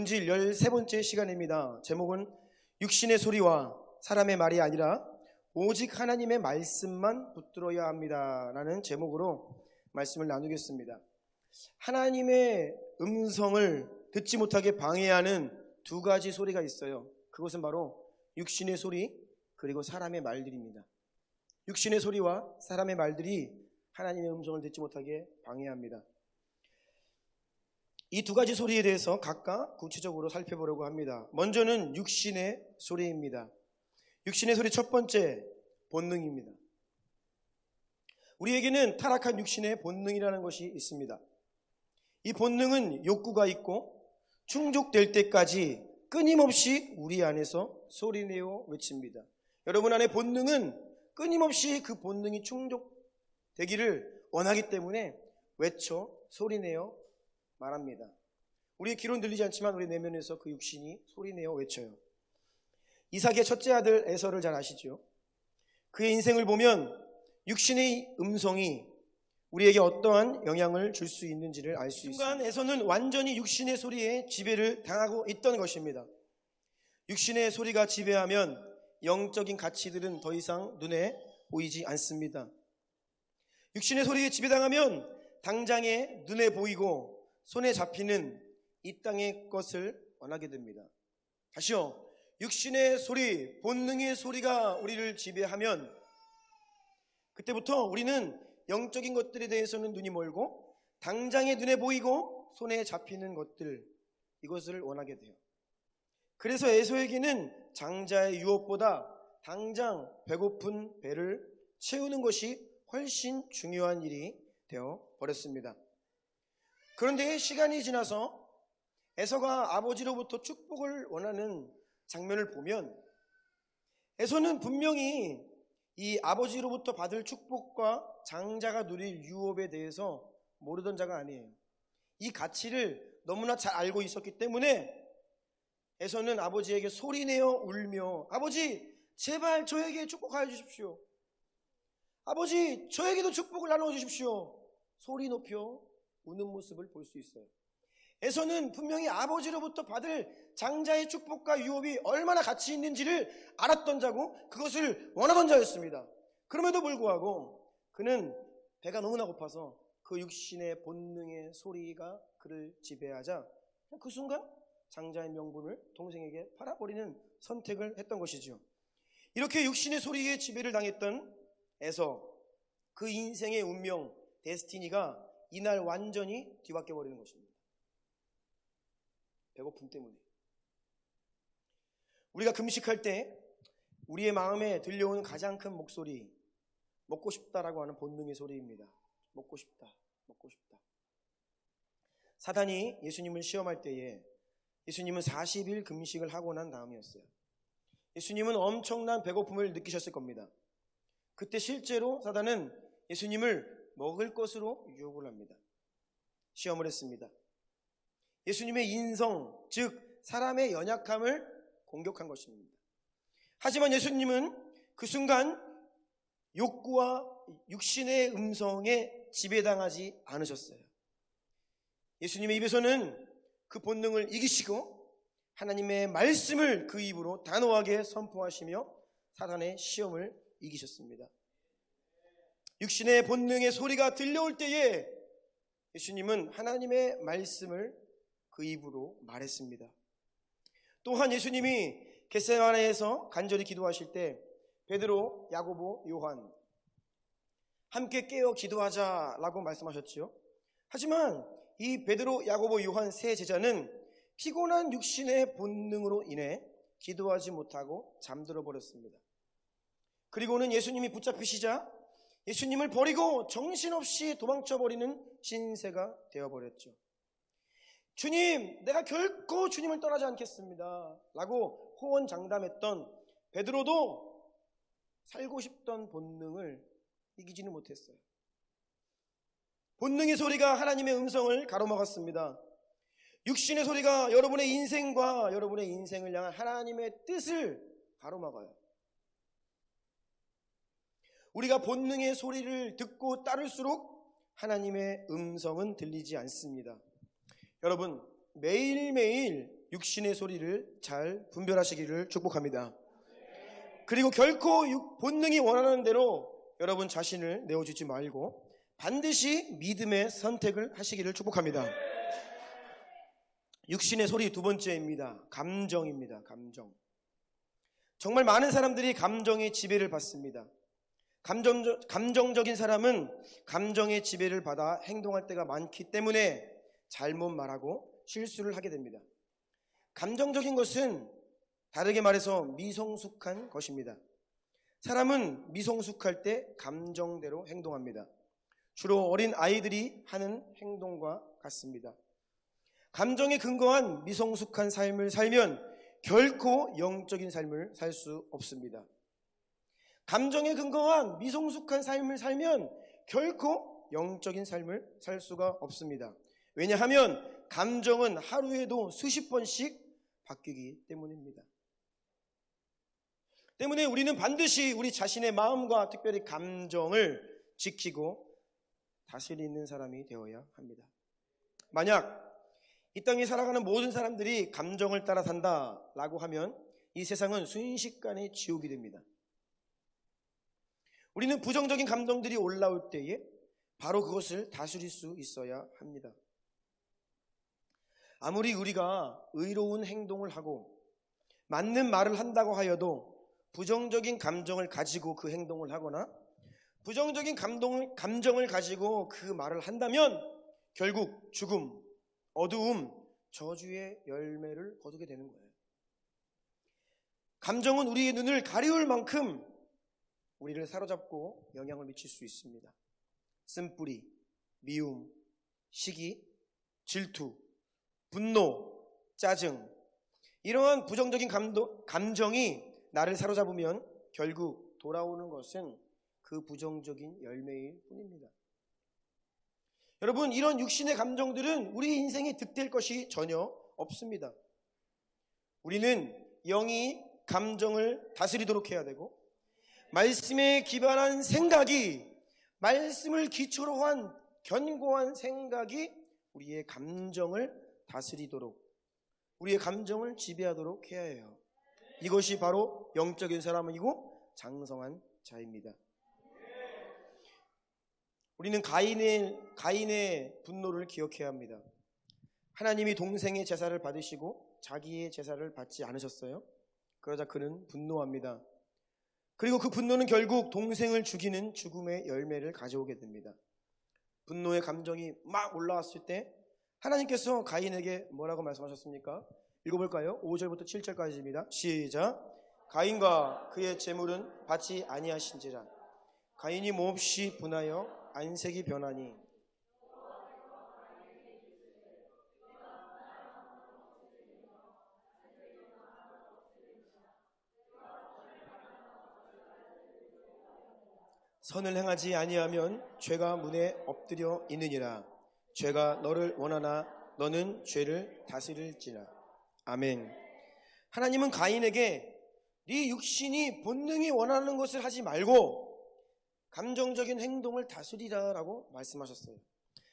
주일 13번째 시간입니다. 제목은 육신의 소리와 사람의 말이 아니라 오직 하나님의 말씀만 붙들어야 합니다 라는 제목으로 말씀을 나누겠습니다. 하나님의 음성을 듣지 못하게 방해하는 두 가지 소리가 있어요. 그것은 바로 육신의 소리 그리고 사람의 말들입니다. 육신의 소리와 사람의 말들이 하나님의 음성을 듣지 못하게 방해합니다. 이 두 가지 소리에 대해서 각각 구체적으로 살펴보려고 합니다. 먼저는 육신의 소리입니다. 육신의 소리 첫 번째, 본능입니다. 우리에게는 타락한 육신의 본능이라는 것이 있습니다. 이 본능은 욕구가 있고 충족될 때까지 끊임없이 우리 안에서 소리내어 외칩니다. 여러분 안에 본능은 끊임없이 그 본능이 충족되기를 원하기 때문에 외쳐 소리내어 말합니다. 우리의 귀로는 들리지 않지만 우리 내면에서 그 육신이 소리내어 외쳐요. 이삭의 첫째 아들 에서를 잘 아시죠? 그의 인생을 보면 육신의 음성이 우리에게 어떠한 영향을 줄 수 있는지를 알 수 있습니다. 순간 에서는 완전히 육신의 소리에 지배를 당하고 있던 것입니다. 육신의 소리가 지배하면 영적인 가치들은 더 이상 눈에 보이지 않습니다. 육신의 소리에 지배당하면 당장에 눈에 보이고 손에 잡히는 이 땅의 것을 원하게 됩니다. 다시요, 육신의 소리, 본능의 소리가 우리를 지배하면 그때부터 우리는 영적인 것들에 대해서는 눈이 멀고 당장에 눈에 보이고 손에 잡히는 것들, 이것을 원하게 돼요. 그래서 에서에게는 장자의 유업보다 당장 배고픈 배를 채우는 것이 훨씬 중요한 일이 되어 버렸습니다. 그런데 시간이 지나서 에서가 아버지로부터 축복을 원하는 장면을 보면 에서는 분명히 이 아버지로부터 받을 축복과 장자가 누릴 유업에 대해서 모르던 자가 아니에요. 이 가치를 너무나 잘 알고 있었기 때문에 에서는 아버지에게 소리내어 울며 아버지 제발 저에게 축복하여 주십시오. 아버지 저에게도 축복을 나누어 주십시오. 소리 높여 우는 모습을 볼 수 있어요. 에서는 분명히 아버지로부터 받을 장자의 축복과 유업이 얼마나 가치 있는지를 알았던 자고 그것을 원하던 자였습니다. 그럼에도 불구하고 그는 배가 너무나 고파서 그 육신의 본능의 소리가 그를 지배하자 그 순간 장자의 명분을 동생에게 팔아버리는 선택을 했던 것이죠. 이렇게 육신의 소리에 지배를 당했던 에서, 그 인생의 운명, 데스티니가 이날 완전히 뒤바뀌어 버리는 것입니다. 배고픔 때문에. 우리가 금식할 때 우리의 마음에 들려오는 가장 큰 목소리, 먹고 싶다라고 하는 본능의 소리입니다. 먹고 싶다, 먹고 싶다. 사단이 예수님을 시험할 때에 예수님은 40일 금식을 하고 난 다음이었어요. 예수님은 엄청난 배고픔을 느끼셨을 겁니다. 그때 실제로 사단은 예수님을 먹을 것으로 유혹을 합니다. 시험을 했습니다. 예수님의 인성, 즉 사람의 연약함을 공격한 것입니다. 하지만 예수님은 그 순간 욕구와 육신의 음성에 지배당하지 않으셨어요. 예수님의 입에서는 그 본능을 이기시고 하나님의 말씀을 그 입으로 단호하게 선포하시며 사단의 시험을 이기셨습니다. 육신의 본능의 소리가 들려올 때에 예수님은 하나님의 말씀을 그 입으로 말했습니다. 또한 예수님이 겟세마네에서 간절히 기도하실 때 베드로, 야고보, 요한 함께 깨어 기도하자라고 말씀하셨지요. 하지만 이 베드로, 야고보, 요한 세 제자는 피곤한 육신의 본능으로 인해 기도하지 못하고 잠들어 버렸습니다. 그리고는 예수님이 붙잡히시자 예수님을 버리고 정신없이 도망쳐버리는 신세가 되어버렸죠. 주님, 내가 결코 주님을 떠나지 않겠습니다 라고 호언장담했던 베드로도 살고 싶던 본능을 이기지는 못했어요. 본능의 소리가 하나님의 음성을 가로막았습니다. 육신의 소리가 여러분의 인생과 여러분의 인생을 향한 하나님의 뜻을 가로막아요. 우리가 본능의 소리를 듣고 따를수록 하나님의 음성은 들리지 않습니다. 여러분, 매일매일 육신의 소리를 잘 분별하시기를 축복합니다. 그리고 결코 본능이 원하는 대로 여러분 자신을 내어주지 말고 반드시 믿음의 선택을 하시기를 축복합니다. 육신의 소리 두 번째입니다. 감정입니다. 감정. 정말 많은 사람들이 감정의 지배를 받습니다. 감정적인 사람은 감정의 지배를 받아 행동할 때가 많기 때문에 잘못 말하고 실수를 하게 됩니다. 감정적인 것은 다르게 말해서 미성숙한 것입니다. 사람은 미성숙할 때 감정대로 행동합니다. 주로 어린 아이들이 하는 행동과 같습니다. 감정에 근거한 미성숙한 삶을 살면 결코 영적인 삶을 살 수 없습니다. 감정에 근거한 미성숙한 삶을 살면 결코 영적인 삶을 살 수가 없습니다. 왜냐하면 감정은 하루에도 수십 번씩 바뀌기 때문입니다. 때문에 우리는 반드시 우리 자신의 마음과 특별히 감정을 지키고 다스리는 사람이 되어야 합니다. 만약 이 땅에 살아가는 모든 사람들이 감정을 따라 산다라고 하면 이 세상은 순식간에 지옥이 됩니다. 우리는 부정적인 감정들이 올라올 때에 바로 그것을 다스릴 수 있어야 합니다. 아무리 우리가 의로운 행동을 하고 맞는 말을 한다고 하여도 부정적인 감정을 가지고 그 행동을 하거나 부정적인 감정을 가지고 그 말을 한다면 결국 죽음, 어두움, 저주의 열매를 거두게 되는 거예요. 감정은 우리의 눈을 가리울 만큼 우리를 사로잡고 영향을 미칠 수 있습니다. 쓴뿌리, 미움, 시기, 질투, 분노, 짜증, 이러한 부정적인 감정이 나를 사로잡으면 결국 돌아오는 것은 그 부정적인 열매일 뿐입니다. 여러분, 이런 육신의 감정들은 우리 인생에 득될 것이 전혀 없습니다. 우리는 영이 감정을 다스리도록 해야 되고 말씀에 기반한 생각이, 말씀을 기초로 한 견고한 생각이 우리의 감정을 다스리도록, 우리의 감정을 지배하도록 해야 해요. 이것이 바로 영적인 사람이고 장성한 자입니다. 우리는 가인의 분노를 기억해야 합니다. 하나님이 동생의 제사를 받으시고 자기의 제사를 받지 않으셨어요. 그러자 그는 분노합니다. 그리고 그 분노는 결국 동생을 죽이는 죽음의 열매를 가져오게 됩니다. 분노의 감정이 막 올라왔을 때 하나님께서 가인에게 뭐라고 말씀하셨습니까? 읽어볼까요? 5절부터 7절까지입니다. 시작. 가인과 그의 재물은 받지 아니하신지라. 가인이 몹시 분하여 안색이 변하니 선을 행하지 아니하면 죄가 문에 엎드려 있느니라. 죄가 너를 원하나 너는 죄를 다스릴지라. 아멘. 하나님은 가인에게 네 육신이 본능이 원하는 것을 하지 말고 감정적인 행동을 다스리라 라고 말씀하셨어요.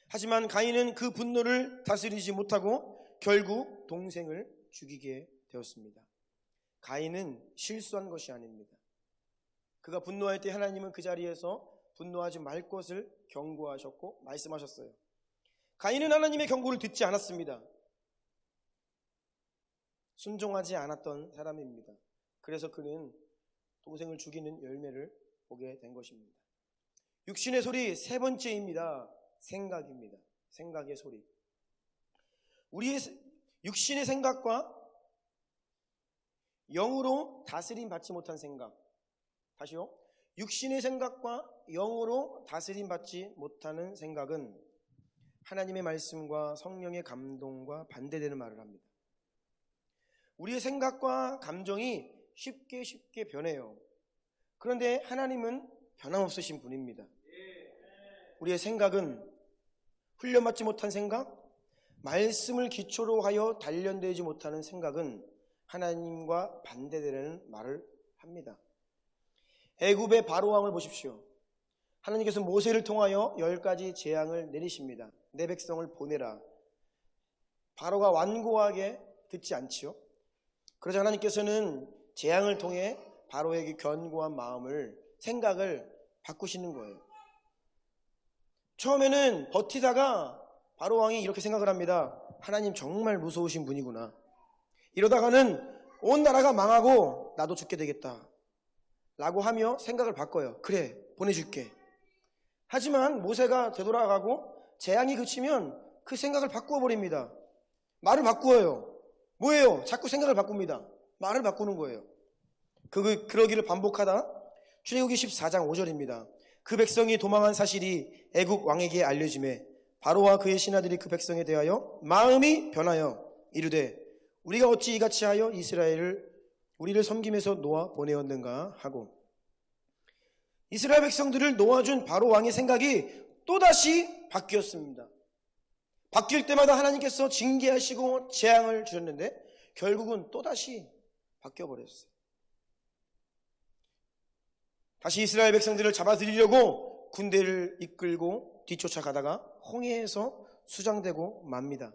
하지만 가인은 그 분노를 다스리지 못하고 결국 동생을 죽이게 되었습니다. 가인은 실수한 것이 아닙니다. 그가 분노할 때 하나님은 그 자리에서 분노하지 말 것을 경고하셨고 말씀하셨어요. 가인은 하나님의 경고를 듣지 않았습니다. 순종하지 않았던 사람입니다. 그래서 그는 동생을 죽이는 열매를 보게 된 것입니다. 육신의 소리 세 번째입니다. 생각입니다. 생각의 소리. 우리의 육신의 생각과 영으로 다스림 받지 못한 생각. 다시요. 육신의 생각과 영으로 다스림 받지 못하는 생각은 하나님의 말씀과 성령의 감동과 반대되는 말을 합니다. 우리의 생각과 감정이 쉽게 변해요. 그런데 하나님은 변함없으신 분입니다. 우리의 생각은 훈련받지 못한 생각, 말씀을 기초로 하여 단련되지 못하는 생각은 하나님과 반대되는 말을 합니다. 애굽의 바로왕을 보십시오. 하나님께서 모세를 통하여 10가지 재앙을 내리십니다. 내 백성을 보내라. 바로가 완고하게 듣지 않지요. 그러자 하나님께서는 재앙을 통해 바로에게 견고한 마음을, 생각을 바꾸시는 거예요. 처음에는 버티다가 바로 왕이 이렇게 생각을 합니다. 하나님 정말 무서우신 분이구나. 이러다가는 온 나라가 망하고 나도 죽게 되겠다 라고 하며 생각을 바꿔요. 그래, 보내줄게. 하지만 모세가 되돌아가고 재앙이 그치면 그 생각을 바꾸어 버립니다. 말을 바꾸어요. 뭐예요? 자꾸 생각을 바꿉니다. 말을 바꾸는 거예요. 그러기를 반복하다 출애굽기 14장 5절입니다. 그 백성이 도망한 사실이 애굽 왕에게 알려지매 바로와 그의 신하들이 그 백성에 대하여 마음이 변하여 이르되 우리가 어찌 이같이 하여 이스라엘을 우리를 섬김에서 놓아 보내었는가 하고, 이스라엘 백성들을 놓아준 바로 왕의 생각이 또다시 바뀌었습니다. 바뀔 때마다 하나님께서 징계하시고 재앙을 주셨는데 결국은 또다시 바뀌어버렸어요. 다시 이스라엘 백성들을 잡아들이려고 군대를 이끌고 뒤쫓아가다가 홍해에서 수장되고 맙니다.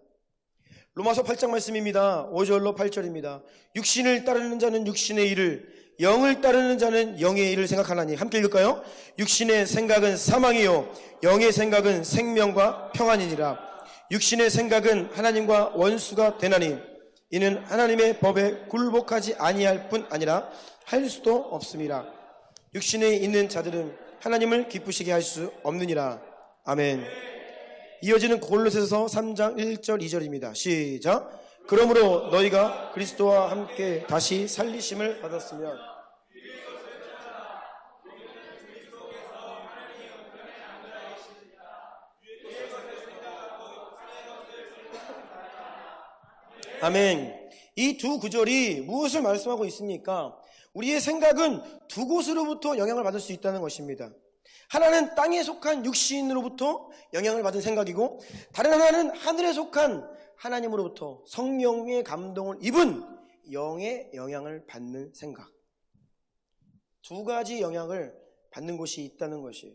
로마서 8장 말씀입니다. 5절로 8절입니다. 육신을 따르는 자는 육신의 일을, 영을 따르는 자는 영의 일을 생각하나니. 함께 읽을까요? 육신의 생각은 사망이요 영의 생각은 생명과 평안이니라. 육신의 생각은 하나님과 원수가 되나니 이는 하나님의 법에 굴복하지 아니할 뿐 아니라 할 수도 없음이라. 육신에 있는 자들은 하나님을 기쁘시게 할 수 없느니라. 아멘. 이어지는 골로새서 3장 1절 2절입니다. 시작. 그러므로 너희가 그리스도와 함께 다시 살리심을 받았으면 아멘. 이 두 구절이 무엇을 말씀하고 있습니까? 우리의 생각은 두 곳으로부터 영향을 받을 수 있다는 것입니다. 하나는 땅에 속한 육신으로부터 영향을 받은 생각이고, 다른 하나는 하늘에 속한 하나님으로부터 성령의 감동을 입은 영의 영향을 받는 생각. 두 가지 영향을 받는 곳이 있다는 것이에요.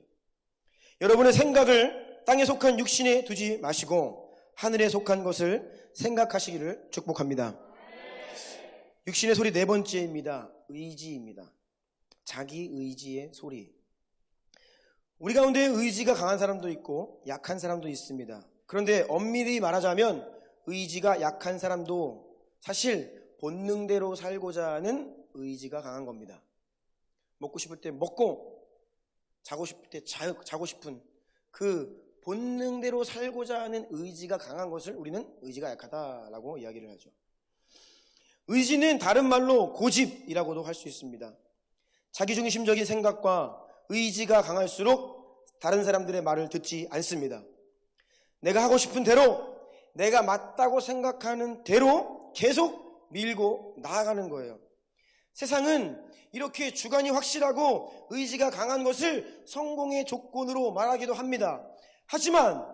여러분의 생각을 땅에 속한 육신에 두지 마시고 하늘에 속한 것을 생각하시기를 축복합니다. 육신의 소리 네 번째입니다. 의지입니다. 자기 의지의 소리. 우리 가운데 의지가 강한 사람도 있고 약한 사람도 있습니다. 그런데 엄밀히 말하자면 의지가 약한 사람도 사실 본능대로 살고자 하는 의지가 강한 겁니다. 먹고 싶을 때 먹고 자고 싶을 때 자고 싶은 그 본능대로 살고자 하는 의지가 강한 것을 우리는 의지가 약하다라고 이야기를 하죠. 의지는 다른 말로 고집이라고도 할 수 있습니다. 자기중심적인 생각과 의지가 강할수록 다른 사람들의 말을 듣지 않습니다. 내가 하고 싶은 대로, 내가 맞다고 생각하는 대로 계속 밀고 나아가는 거예요. 세상은 이렇게 주관이 확실하고 의지가 강한 것을 성공의 조건으로 말하기도 합니다. 하지만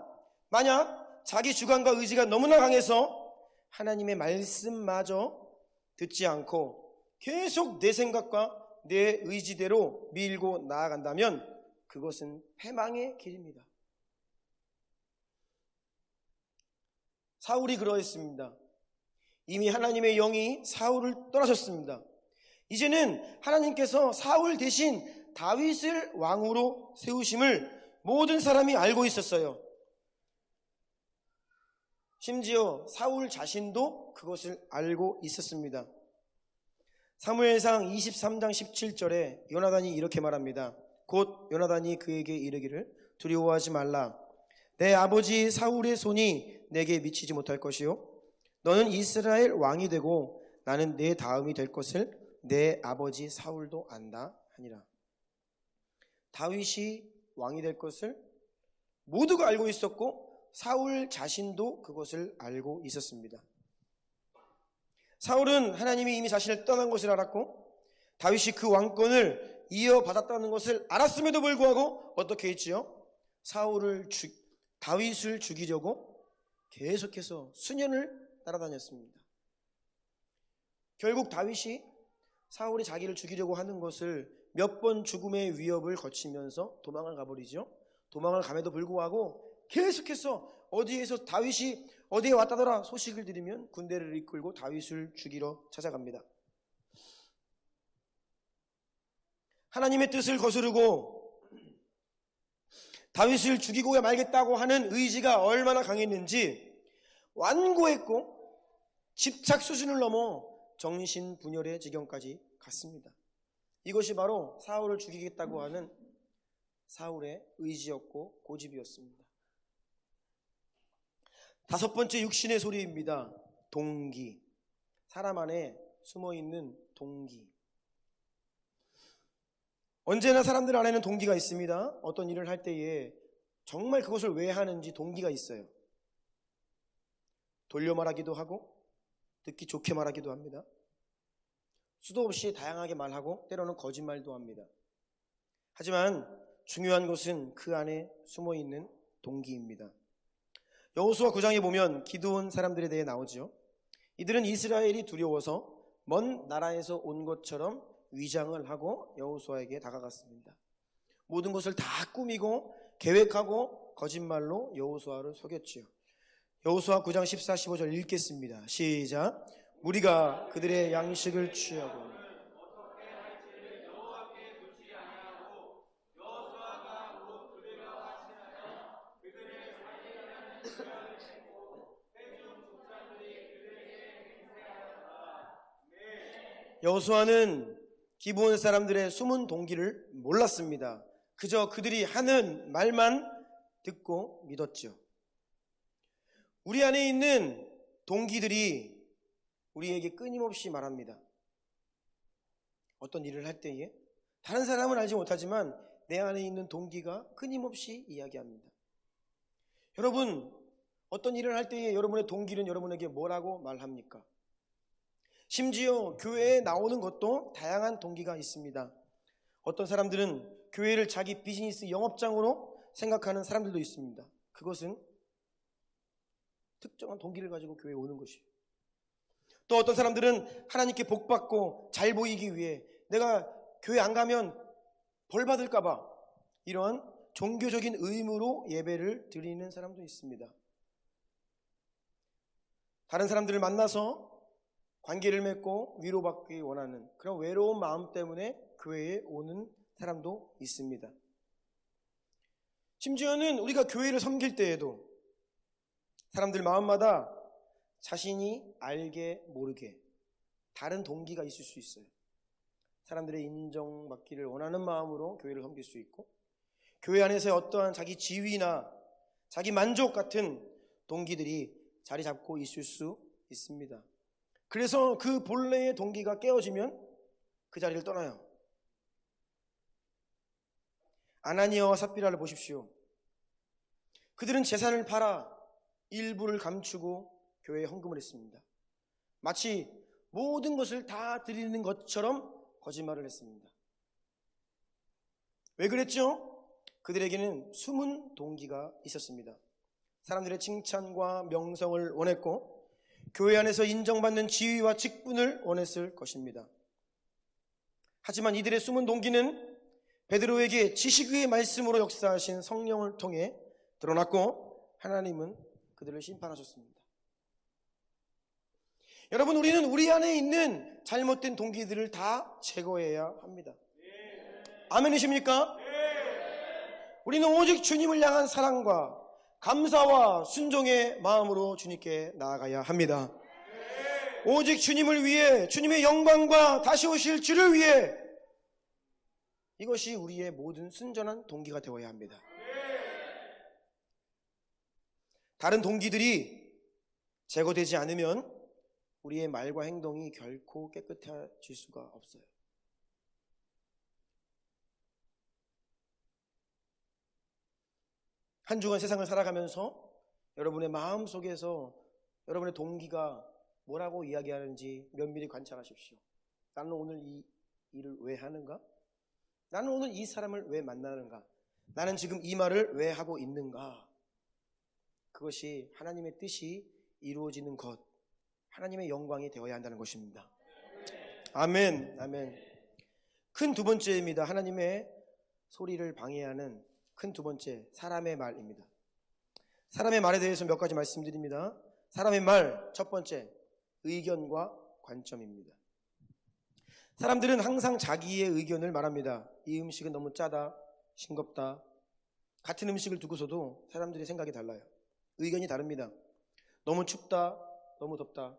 만약 자기 주관과 의지가 너무나 강해서 하나님의 말씀마저 듣지 않고 계속 내 생각과 내 의지대로 밀고 나아간다면 그것은 패망의 길입니다. 사울이 그러했습니다. 이미 하나님의 영이 사울을 떠나셨습니다. 이제는 하나님께서 사울 대신 다윗을 왕으로 세우심을 모든 사람이 알고 있었어요. 심지어 사울 자신도 그것을 알고 있었습니다. 사무엘상 23장 17절에 요나단이 이렇게 말합니다. 곧 요나단이 그에게 이르기를 두려워하지 말라. 내 아버지 사울의 손이 내게 미치지 못할 것이요 너는 이스라엘 왕이 되고 나는 내 다음이 될 것을 내 아버지 사울도 안다 하니라. 다윗이 왕이 될 것을 모두가 알고 있었고 사울 자신도 그것을 알고 있었습니다. 사울은 하나님이 이미 자신을 떠난 것을 알았고 다윗이 그 왕권을 이어받았다는 것을 알았음에도 불구하고 어떻게 했지요? 다윗을 죽이려고 계속해서 수년을 따라다녔습니다. 결국 다윗이 사울이 자기를 죽이려고 하는 것을 몇 번 죽음의 위협을 거치면서 도망을 가버리죠. 도망을 감에도 불구하고 계속해서 어디에서 다윗이 어디에 왔다더라 소식을 들으면 군대를 이끌고 다윗을 죽이러 찾아갑니다. 하나님의 뜻을 거스르고 다윗을 죽이고 말겠다고 하는 의지가 얼마나 강했는지 완고했고 집착 수준을 넘어 정신분열의 지경까지 갔습니다. 이것이 바로 사울을 죽이겠다고 하는 사울의 의지였고 고집이었습니다. 다섯 번째 육신의 소리입니다. 동기. 사람 안에 숨어있는 동기. 언제나 사람들 안에는 동기가 있습니다. 어떤 일을 할 때에 정말 그것을 왜 하는지 동기가 있어요. 돌려 말하기도 하고 듣기 좋게 말하기도 합니다. 수도 없이 다양하게 말하고 때로는 거짓말도 합니다. 하지만 중요한 것은 그 안에 숨어있는 동기입니다. 여호수아 9장에 보면 기드온 사람들에 대해 나오죠. 이들은 이스라엘이 두려워서 먼 나라에서 온 것처럼 위장을 하고 여호수아에게 다가갔습니다. 모든 것을 다 꾸미고 계획하고 거짓말로 여호수아를 속였지요. 여호수아 9장 14, 15절 읽겠습니다. 시작. 무리가 그들의 양식을 취하고 여호수아는 기브온 사람들의 숨은 동기를 몰랐습니다. 그저 그들이 하는 말만 듣고 믿었죠. 우리 안에 있는 동기들이 우리에게 끊임없이 말합니다. 어떤 일을 할 때에 다른 사람은 알지 못하지만 내 안에 있는 동기가 끊임없이 이야기합니다. 여러분, 어떤 일을 할 때에 여러분의 동기는 여러분에게 뭐라고 말합니까? 심지어 교회에 나오는 것도 다양한 동기가 있습니다. 어떤 사람들은 교회를 자기 비즈니스 영업장으로 생각하는 사람들도 있습니다. 그것은 특정한 동기를 가지고 교회에 오는 것이에요. 또 어떤 사람들은 하나님께 복받고 잘 보이기 위해 내가 교회 안 가면 벌 받을까 봐 이러한 종교적인 의무로 예배를 드리는 사람도 있습니다. 다른 사람들을 만나서 관계를 맺고 위로받기 원하는 그런 외로운 마음 때문에 교회에 오는 사람도 있습니다. 심지어는 우리가 교회를 섬길 때에도 사람들 마음마다 자신이 알게 모르게 다른 동기가 있을 수 있어요. 사람들의 인정받기를 원하는 마음으로 교회를 섬길 수 있고, 교회 안에서의 어떠한 자기 지위나 자기 만족 같은 동기들이 자리 잡고 있을 수 있습니다. 그래서 그 본래의 동기가 깨어지면 그 자리를 떠나요. 아나니아와 삽비라를 보십시오. 그들은 재산을 팔아 일부를 감추고 교회에 헌금을 했습니다. 마치 모든 것을 다 드리는 것처럼 거짓말을 했습니다. 왜 그랬죠? 그들에게는 숨은 동기가 있었습니다. 사람들의 칭찬과 명성을 원했고 교회 안에서 인정받는 지위와 직분을 원했을 것입니다. 하지만 이들의 숨은 동기는 베드로에게 지식 위의 말씀으로 역사하신 성령을 통해 드러났고 하나님은 그들을 심판하셨습니다. 여러분, 우리는 우리 안에 있는 잘못된 동기들을 다 제거해야 합니다. 아멘이십니까? 우리는 오직 주님을 향한 사랑과 감사와 순종의 마음으로 주님께 나아가야 합니다. 오직 주님을 위해, 주님의 영광과 다시 오실 주를 위해, 이것이 우리의 모든 순전한 동기가 되어야 합니다. 다른 동기들이 제거되지 않으면 우리의 말과 행동이 결코 깨끗해질 수가 없어요. 한 주간 세상을 살아가면서 여러분의 마음 속에서 여러분의 동기가 뭐라고 이야기하는지 면밀히 관찰하십시오. 나는 오늘 이 일을 왜 하는가? 나는 오늘 이 사람을 왜 만나는가? 나는 지금 이 말을 왜 하고 있는가? 그것이 하나님의 뜻이 이루어지는 것, 하나님의 영광이 되어야 한다는 것입니다. 아멘, 아멘. 큰 두 번째입니다. 하나님의 소리를 방해하는 큰 두 번째, 사람의 말입니다. 사람의 말에 대해서 몇 가지 말씀드립니다. 사람의 말, 첫 번째, 의견과 관점입니다. 사람들은 항상 자기의 의견을 말합니다. 이 음식은 너무 짜다, 싱겁다. 같은 음식을 두고서도 사람들의 생각이 달라요. 의견이 다릅니다. 너무 춥다, 너무 덥다.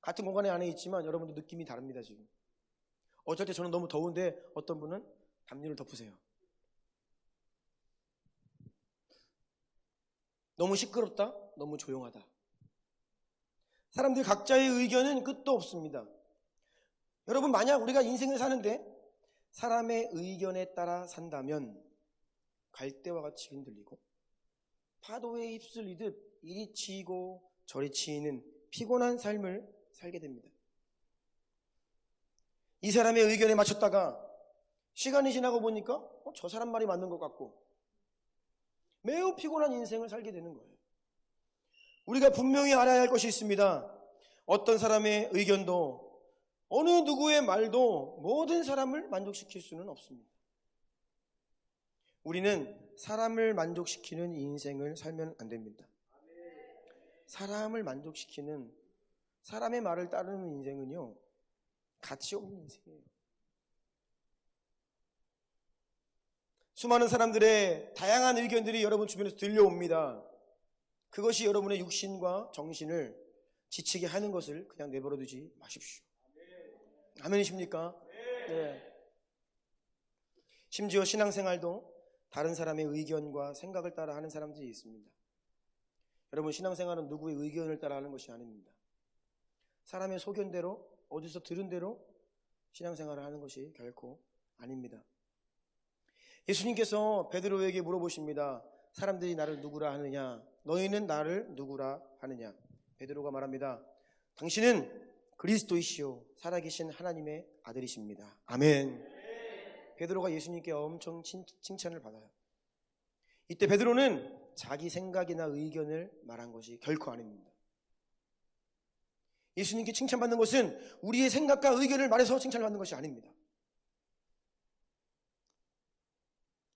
같은 공간에 안에 있지만 여러분도 느낌이 다릅니다. 지금 어쩔 때 저는 너무 더운데 어떤 분은 담요를 덮으세요. 너무 시끄럽다, 너무 조용하다. 사람들 각자의 의견은 끝도 없습니다. 여러분, 만약 우리가 인생을 사는데 사람의 의견에 따라 산다면 갈대와 같이 흔들리고 파도에 휩쓸리듯 이리 치이고 저리 치이는 피곤한 삶을 살게 됩니다. 이 사람의 의견에 맞췄다가 시간이 지나고 보니까 저 사람 말이 맞는 것 같고 매우 피곤한 인생을 살게 되는 거예요. 우리가 분명히 알아야 할 것이 있습니다. 어떤 사람의 의견도 어느 누구의 말도 모든 사람을 만족시킬 수는 없습니다. 우리는 사람을 만족시키는 인생을 살면 안 됩니다. 사람을 만족시키는, 사람의 말을 따르는 인생은요, 가치 없는 인생이에요. 수많은 사람들의 다양한 의견들이 여러분 주변에서 들려옵니다. 그것이 여러분의 육신과 정신을 지치게 하는 것을 그냥 내버려 두지 마십시오. 아멘이십니까? 네. 심지어 신앙생활도 다른 사람의 의견과 생각을 따라 하는 사람들이 있습니다. 여러분, 신앙생활은 누구의 의견을 따라 하는 것이 아닙니다. 사람의 소견대로, 어디서 들은 대로 신앙생활을 하는 것이 결코 아닙니다. 예수님께서 베드로에게 물어보십니다. 사람들이 나를 누구라 하느냐? 너희는 나를 누구라 하느냐? 베드로가 말합니다. 당신은 그리스도이시오 살아계신 하나님의 아들이십니다. 아멘. 베드로가 예수님께 엄청 칭찬을 받아요. 이때 베드로는 자기 생각이나 의견을 말한 것이 결코 아닙니다. 예수님께 칭찬받는 것은 우리의 생각과 의견을 말해서 칭찬을 받는 것이 아닙니다.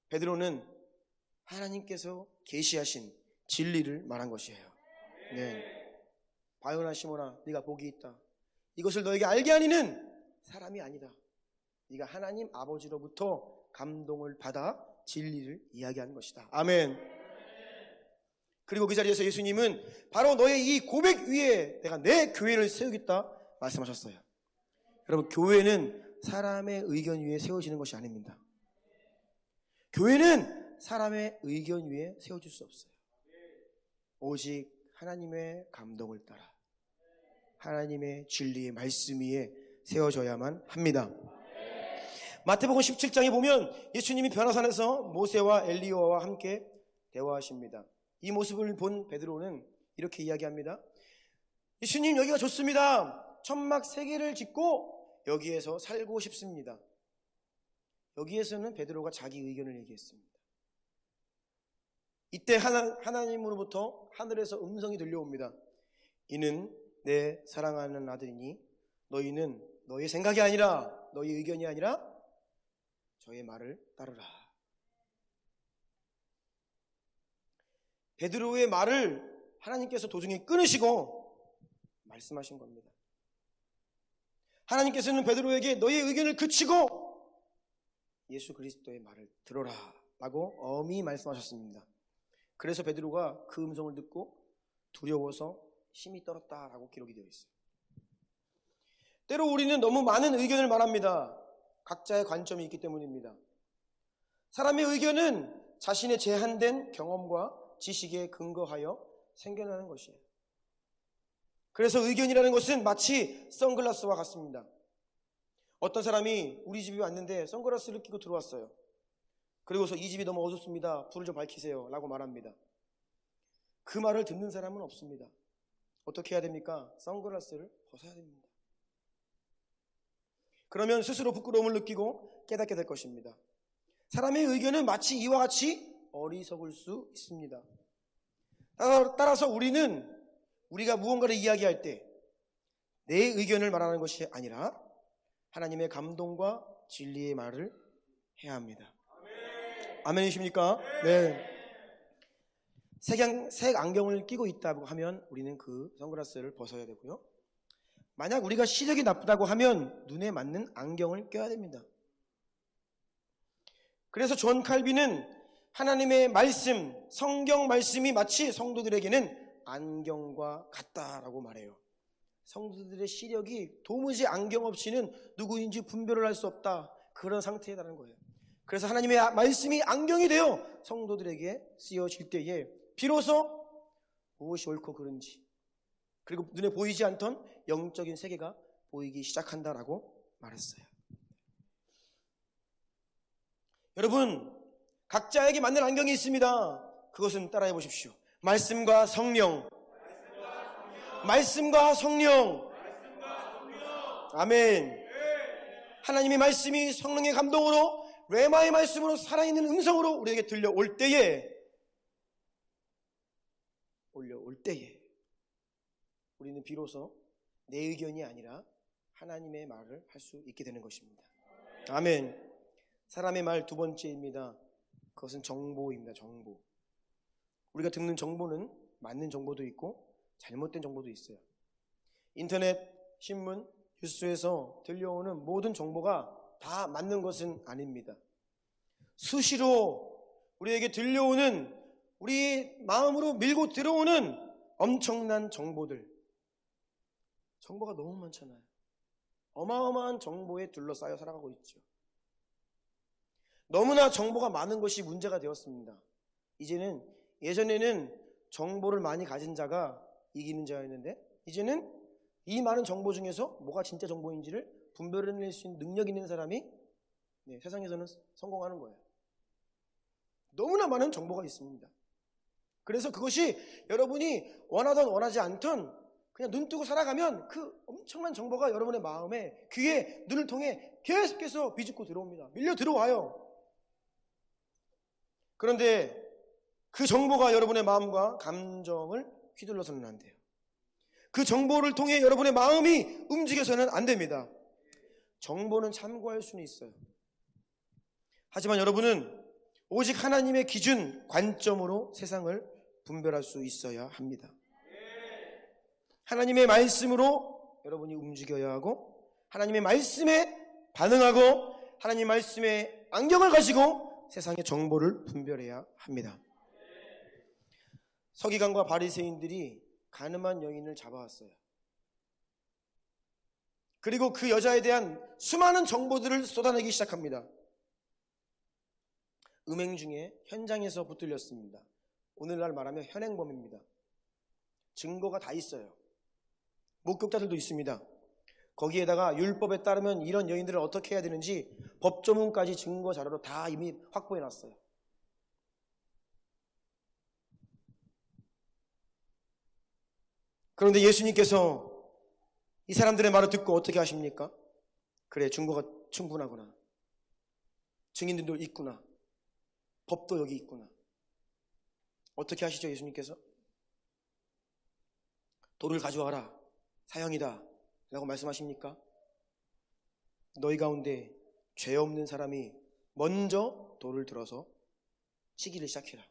베드로는 하나님께서 계시하신 진리를 말한 것이에요. 네. 바요나 시몬아, 네가 복이 있다. 이것을 너에게 알게 하니는 사람이 아니다. 네가 하나님 아버지로부터 감동을 받아 진리를 이야기하는 것이다. 아멘. 그리고 그 자리에서 예수님은 바로 너의 이 고백 위에 내가 내 교회를 세우겠다 말씀하셨어요. 여러분, 교회는 사람의 의견 위에 세워지는 것이 아닙니다. 교회는 사람의 의견 위에 세워질 수 없어요. 오직 하나님의 감동을 따라 하나님의 진리의 말씀 위에 세워져야만 합니다. 마태복음 17장에 보면 예수님이 변화산에서 모세와 엘리야와 함께 대화하십니다. 이 모습을 본 베드로는 이렇게 이야기합니다. 예수님, 여기가 좋습니다. 천막 3개를 짓고 여기에서 살고 싶습니다. 여기에서는 베드로가 자기 의견을 얘기했습니다. 이때 하나님으로부터 하늘에서 음성이 들려옵니다. 이는 내 사랑하는 아들이니 너희는 너의 생각이 아니라, 너의 의견이 아니라 저의 말을 따르라. 베드로의 말을 하나님께서 도중에 끊으시고 말씀하신 겁니다. 하나님께서는 베드로에게 너의 의견을 그치고 예수 그리스도의 말을 들어라 라고 엄히 말씀하셨습니다. 그래서 베드로가 그 음성을 듣고 두려워서 힘이 떨었다라고 기록이 되어 있어요. 때로 우리는 너무 많은 의견을 말합니다. 각자의 관점이 있기 때문입니다. 사람의 의견은 자신의 제한된 경험과 지식에 근거하여 생겨나는 것이에요. 그래서 의견이라는 것은 마치 선글라스와 같습니다. 어떤 사람이 우리 집에 왔는데 선글라스를 끼고 들어왔어요. 그리고서 이 집이 너무 어둡습니다. 불을 좀 밝히세요 라고 말합니다. 그 말을 듣는 사람은 없습니다. 어떻게 해야 됩니까? 선글라스를 벗어야 됩니다. 그러면 스스로 부끄러움을 느끼고 깨닫게 될 것입니다. 사람의 의견은 마치 이와 같이 어리석을 수 있습니다. 따라서 우리가 무언가를 이야기할 때 내 의견을 말하는 것이 아니라 하나님의 감동과 진리의 말을 해야 합니다. 아멘이십니까? 네. 색 안경을 끼고 있다고 하면 우리는 그 선글라스를 벗어야 되고요. 만약 우리가 시력이 나쁘다고 하면 눈에 맞는 안경을 껴야 됩니다. 그래서 존 칼빈은 하나님의 말씀, 성경 말씀이 마치 성도들에게는 안경과 같다라고 말해요. 성도들의 시력이 도무지 안경 없이는 누구인지 분별을 할 수 없다, 그런 상태에 달하는 거예요. 그래서 하나님의 말씀이 안경이 되어 성도들에게 쓰여질 때에 비로소 무엇이 옳고 그른지, 그리고 눈에 보이지 않던 영적인 세계가 보이기 시작한다라고 말했어요. 여러분, 각자에게 맞는 안경이 있습니다. 그것은 따라해 보십시오. 말씀과 성령. 말씀과 성령. 아멘. 하나님의 말씀이 성령의 감동으로, 레마의 말씀으로, 살아있는 음성으로 우리에게 들려올 때에 우리는 비로소 내 의견이 아니라 하나님의 말을 할 수 있게 되는 것입니다. 아멘. 사람의 말 두 번째입니다. 그것은 정보입니다. 정보. 우리가 듣는 정보는 맞는 정보도 있고 잘못된 정보도 있어요. 인터넷, 신문, 뉴스에서 들려오는 모든 정보가 다 맞는 것은 아닙니다. 수시로 우리에게 들려오는, 우리 마음으로 밀고 들어오는 엄청난 정보들, 정보가 너무 많잖아요. 어마어마한 정보에 둘러싸여 살아가고 있죠. 너무나 정보가 많은 것이 문제가 되었습니다. 예전에는 정보를 많이 가진 자가 이기는 자였는데, 이제는 이 많은 정보 중에서 뭐가 진짜 정보인지를 분별해낼 수 있는 능력 있는 사람이 세상에서는 성공하는 거예요. 너무나 많은 정보가 있습니다. 그래서 그것이 여러분이 원하든 원하지 않든 그냥 눈 뜨고 살아가면 그 엄청난 정보가 여러분의 마음에, 귀에, 눈을 통해 계속해서 비집고 들어옵니다. 밀려 들어와요. 그런데 그 정보가 여러분의 마음과 감정을 휘둘러서는 안 돼요. 그 정보를 통해 여러분의 마음이 움직여서는 안 됩니다. 정보는 참고할 수는 있어요. 하지만 여러분은 오직 하나님의 기준, 관점으로 세상을 분별할 수 있어야 합니다. 하나님의 말씀으로 여러분이 움직여야 하고, 하나님의 말씀에 반응하고, 하나님의 말씀에 안경을 가지고 세상의 정보를 분별해야 합니다. 서기관과 바리새인들이 가늠한 여인을 잡아왔어요. 그리고 그 여자에 대한 수많은 정보들을 쏟아내기 시작합니다. 음행 중에 현장에서 붙들렸습니다. 오늘날 말하면 현행범입니다. 증거가 다 있어요. 목격자들도 있습니다. 거기에다가 율법에 따르면 이런 여인들을 어떻게 해야 되는지 법조문까지 증거 자료로 다 이미 확보해놨어요. 그런데 예수님께서 이 사람들의 말을 듣고 어떻게 하십니까? 그래, 증거가 충분하구나. 증인들도 있구나. 법도 여기 있구나. 어떻게 하시죠, 예수님께서? 돌을 가져와라. 사형이다. 라고 말씀하십니까? 너희 가운데 죄 없는 사람이 먼저 돌을 들어서 치기를 시작해라.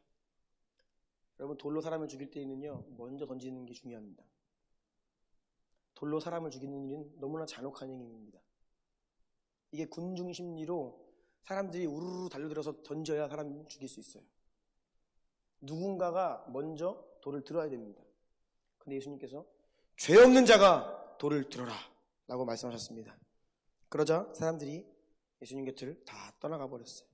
여러분, 돌로 사람을 죽일 때에는요, 먼저 던지는 게 중요합니다. 돌로 사람을 죽이는 일은 너무나 잔혹한 행위입니다. 이게 군중 심리로 사람들이 우르르 달려들어서 던져야 사람을 죽일 수 있어요. 누군가가 먼저 돌을 들어야 됩니다. 근데 예수님께서 죄 없는 자가 돌을 들어라 라고 말씀하셨습니다. 그러자 사람들이 예수님 곁을 다 떠나가 버렸어요.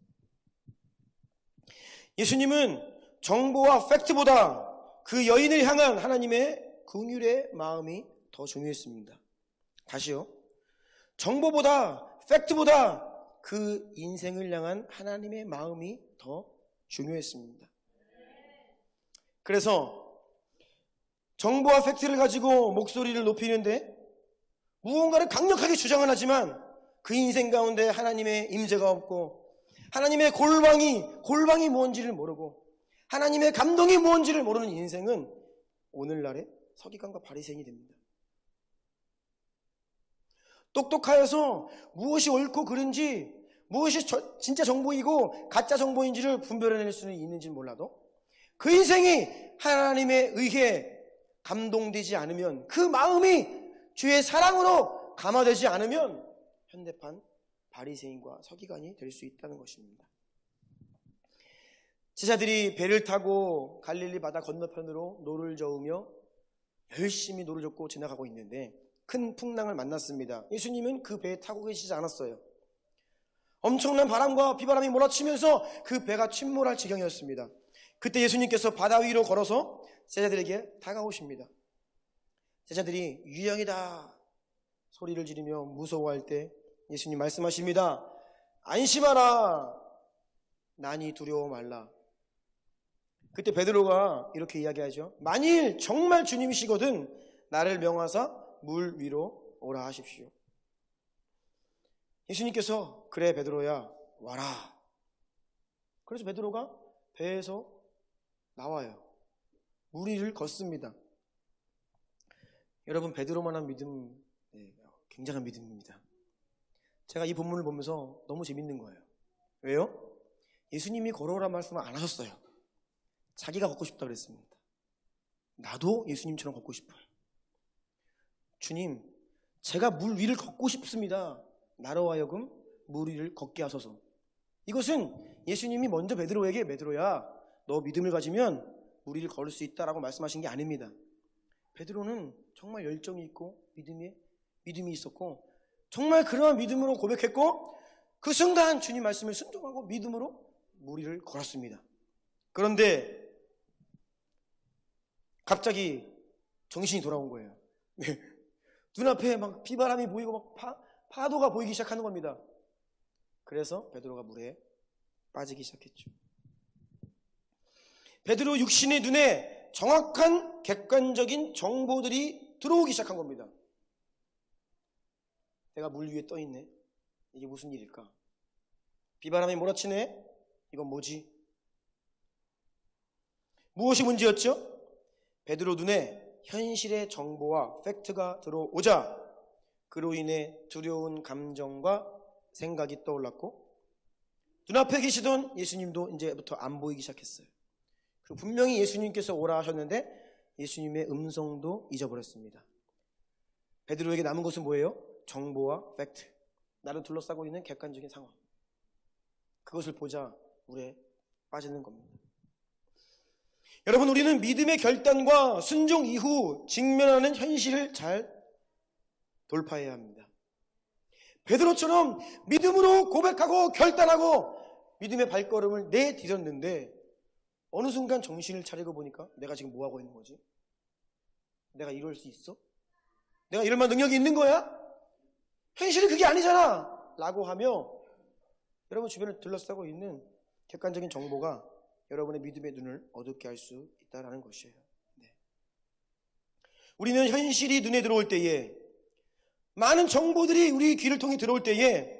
예수님은 정보와 팩트보다 그 여인을 향한 하나님의 긍휼의 마음이 더 중요했습니다. 다시요. 정보보다, 팩트보다 그 인생을 향한 하나님의 마음이 더 중요했습니다. 그래서 정보와 팩트를 가지고 목소리를 높이는데 무언가를 강력하게 주장을 하지만 그 인생 가운데 하나님의 임재가 없고, 하나님의 골방이 뭔지를 모르고, 하나님의 감동이 뭔지를 모르는 인생은 오늘날의 서기관과 바리새인이 됩니다. 똑똑하여서 무엇이 옳고 그른지, 무엇이 진짜 정보이고 가짜 정보인지를 분별해낼 수는 있는지 몰라도 그 인생이 하나님에 의해 감동되지 않으면, 그 마음이 주의 사랑으로 감화되지 않으면 현대판 바리새인과 서기관이 될 수 있다는 것입니다. 제자들이 배를 타고 갈릴리 바다 건너편으로 노를 저으며 열심히 노를 젓고 지나가고 있는데 큰 풍랑을 만났습니다. 예수님은 그 배에 타고 계시지 않았어요. 엄청난 바람과 비바람이 몰아치면서 그 배가 침몰할 지경이었습니다. 그때 예수님께서 바다 위로 걸어서 제자들에게 다가오십니다. 제자들이 유령이다 소리를 지르며 무서워할 때 예수님 말씀하십니다. 안심하라, 나니 두려워 말라. 그때 베드로가 이렇게 이야기하죠. 만일 정말 주님이시거든 나를 명하사 물 위로 오라 하십시오. 예수님께서 그래 베드로야 와라. 그래서 베드로가 배에서 나와요. 물 위를 걷습니다. 여러분, 베드로만한 믿음, 굉장한 믿음입니다. 제가 이 본문을 보면서 너무 재밌는 거예요. 왜요? 예수님이 걸어오라 말씀을 안 하셨어요. 자기가 걷고 싶다 그랬습니다. 나도 예수님처럼 걷고 싶어요. 주님, 제가 물 위를 걷고 싶습니다. 나로 하여금 물 위를 걷게 하소서. 이것은 예수님이 먼저 베드로에게 베드로야 너 믿음을 가지면 물 위를 걸을 수 있다라고 말씀하신 게 아닙니다. 베드로는 정말 열정이 있고 믿음이 있었고 정말 그러한 믿음으로 고백했고 그 순간 주님 말씀을 순종하고 믿음으로 물 위를 걸었습니다. 그런데 갑자기 정신이 돌아온 거예요. 눈앞에 막 비바람이 보이고 막 파도가 보이기 시작하는 겁니다. 그래서 베드로가 물에 빠지기 시작했죠. 베드로 육신의 눈에 정확한 객관적인 정보들이 들어오기 시작한 겁니다. 내가 물 위에 떠 있네. 이게 무슨 일일까? 비바람이 몰아치네. 이건 뭐지? 무엇이 문제였죠? 베드로 눈에 현실의 정보와 팩트가 들어오자 그로 인해 두려운 감정과 생각이 떠올랐고 눈앞에 계시던 예수님도 이제부터 안 보이기 시작했어요. 그리고 분명히 예수님께서 오라 하셨는데 예수님의 음성도 잊어버렸습니다. 베드로에게 남은 것은 뭐예요? 정보와 팩트, 나를 둘러싸고 있는 객관적인 상황, 그것을 보자 물에 빠지는 겁니다. 여러분, 우리는 믿음의 결단과 순종 이후 직면하는 현실을 잘 돌파해야 합니다. 베드로처럼 믿음으로 고백하고 결단하고 믿음의 발걸음을 내디뎠는데 어느 순간 정신을 차리고 보니까 내가 지금 뭐하고 있는 거지? 내가 이럴 수 있어? 내가 이럴 만한 능력이 있는 거야? 현실이 그게 아니잖아! 라고 하며 여러분 주변을 둘러싸고 있는 객관적인 정보가 여러분의 믿음의 눈을 어둡게 할 수 있다는 것이에요. 우리는 현실이 눈에 들어올 때에, 많은 정보들이 우리 귀를 통해 들어올 때에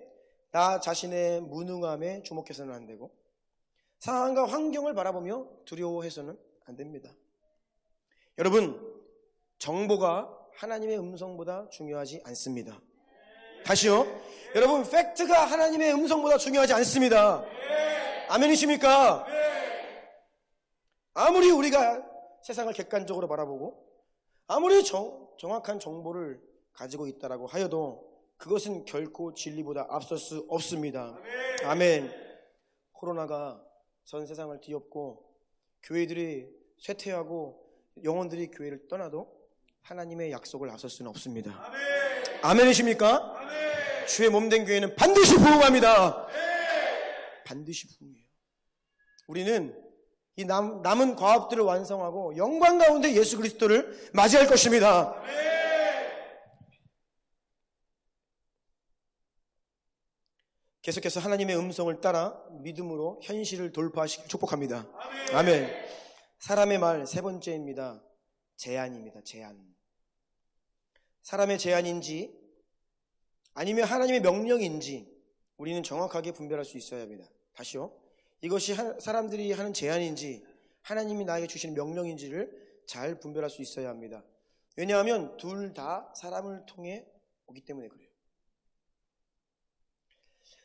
나 자신의 무능함에 주목해서는 안 되고 상황과 환경을 바라보며 두려워해서는 안 됩니다. 여러분, 정보가 하나님의 음성보다 중요하지 않습니다. 다시요. 여러분, 팩트가 하나님의 음성보다 중요하지 않습니다. 아멘이십니까? 아무리 우리가 세상을 객관적으로 바라보고 아무리 정확한 정보를 가지고 있다라고 하여도 그것은 결코 진리보다 앞설 수 없습니다. 아멘. 코로나가 전 세상을 뒤엎고 교회들이 쇠퇴하고 영혼들이 교회를 떠나도 하나님의 약속을 앞설 수는 없습니다. 아멘이십니까? 주의 몸된 교회는 반드시 부흥합니다. 반드시 부흥해요. 우리는 이 남은 과업들을 완성하고 영광 가운데 예수 그리스도를 맞이할 것입니다. 계속해서 하나님의 음성을 따라 믿음으로 현실을 돌파하시길 축복합니다. 아멘. 사람의 말 세 번째입니다. 제안입니다. 제안. 사람의 제안인지 아니면 하나님의 명령인지 우리는 정확하게 분별할 수 있어야 합니다. 다시요. 이것이 사람들이 하는 제안인지 하나님이 나에게 주시는 명령인지를 잘 분별할 수 있어야 합니다. 왜냐하면 둘 다 사람을 통해 오기 때문에 그래요.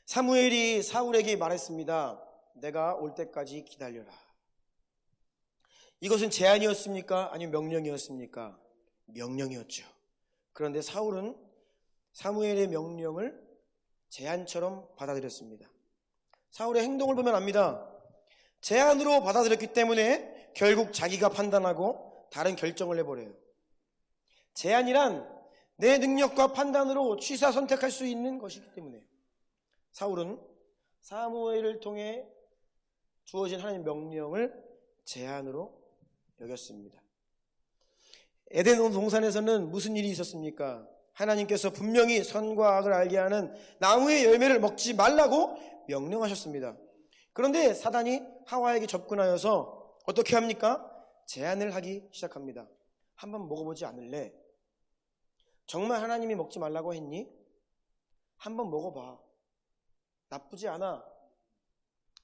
사무엘이 사울에게 말했습니다. 내가 올 때까지 기다려라. 이것은 제안이었습니까? 아니면 명령이었습니까? 명령이었죠. 그런데 사울은 사무엘의 명령을 제안처럼 받아들였습니다. 사울의 행동을 보면 압니다. 제안으로 받아들였기 때문에 결국 자기가 판단하고 다른 결정을 해버려요. 제안이란 내 능력과 판단으로 취사 선택할 수 있는 것이기 때문에 사울은 사무엘을 통해 주어진 하나님의 명령을 제안으로 여겼습니다. 에덴 동산에서는 무슨 일이 있었습니까? 하나님께서 분명히 선과 악을 알게 하는 나무의 열매를 먹지 말라고 명령하셨습니다. 그런데 사단이 하와에게 접근하여서 어떻게 합니까? 제안을 하기 시작합니다. 한번 먹어보지 않을래? 정말 하나님이 먹지 말라고 했니? 한번 먹어봐. 나쁘지 않아.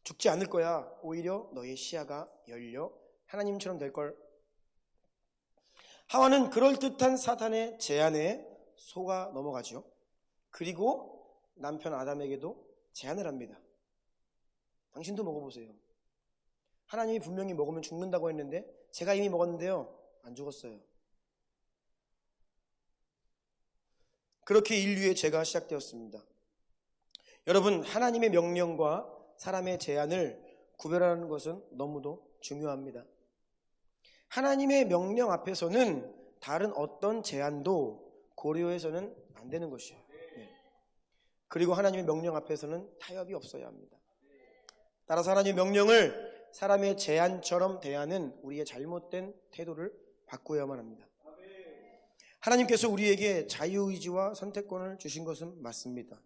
죽지 않을 거야. 오히려 너의 시야가 열려 하나님처럼 될걸. 하와는 그럴듯한 사탄의 제안에 속아 넘어가죠. 그리고 남편 아담에게도 제안을 합니다. 당신도 먹어보세요. 하나님이 분명히 먹으면 죽는다고 했는데 제가 이미 먹었는데요. 안 죽었어요. 그렇게 인류의 죄가 시작되었습니다. 여러분, 하나님의 명령과 사람의 제안을 구별하는 것은 너무도 중요합니다. 하나님의 명령 앞에서는 다른 어떤 제안도 고려해서는 안 되는 것이에요. 그리고 하나님의 명령 앞에서는 타협이 없어야 합니다. 따라서 하나님의 명령을 사람의 제안처럼 대하는 우리의 잘못된 태도를 바꾸어야만 합니다. 하나님께서 우리에게 자유의지와 선택권을 주신 것은 맞습니다.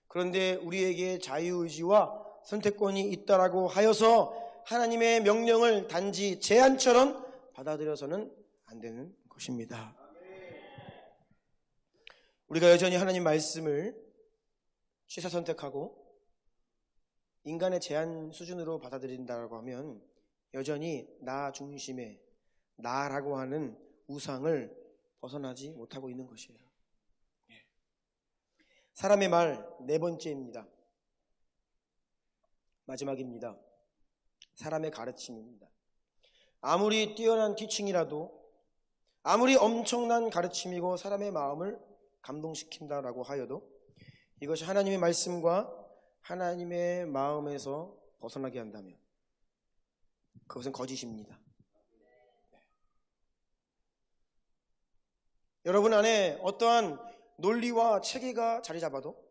그런데 우리에게 자유의지와 선택권이 있다라고 하여서 하나님의 명령을 단지 제안처럼 받아들여서는 안 되는 것입니다. 우리가 여전히 하나님 말씀을 취사 선택하고 인간의 제안 수준으로 받아들인다고 하면 여전히 나 중심의 나라고 하는 우상을 벗어나지 못하고 있는 것이에요. 사람의 말 네 번째입니다. 마지막입니다. 사람의 가르침입니다. 아무리 뛰어난 티칭이라도 아무리 엄청난 가르침이고 사람의 마음을 감동시킨다라고 하여도 이것이 하나님의 말씀과 하나님의 마음에서 벗어나게 한다면 그것은 거짓입니다. 여러분 안에 어떠한 논리와 체계가 자리 잡아도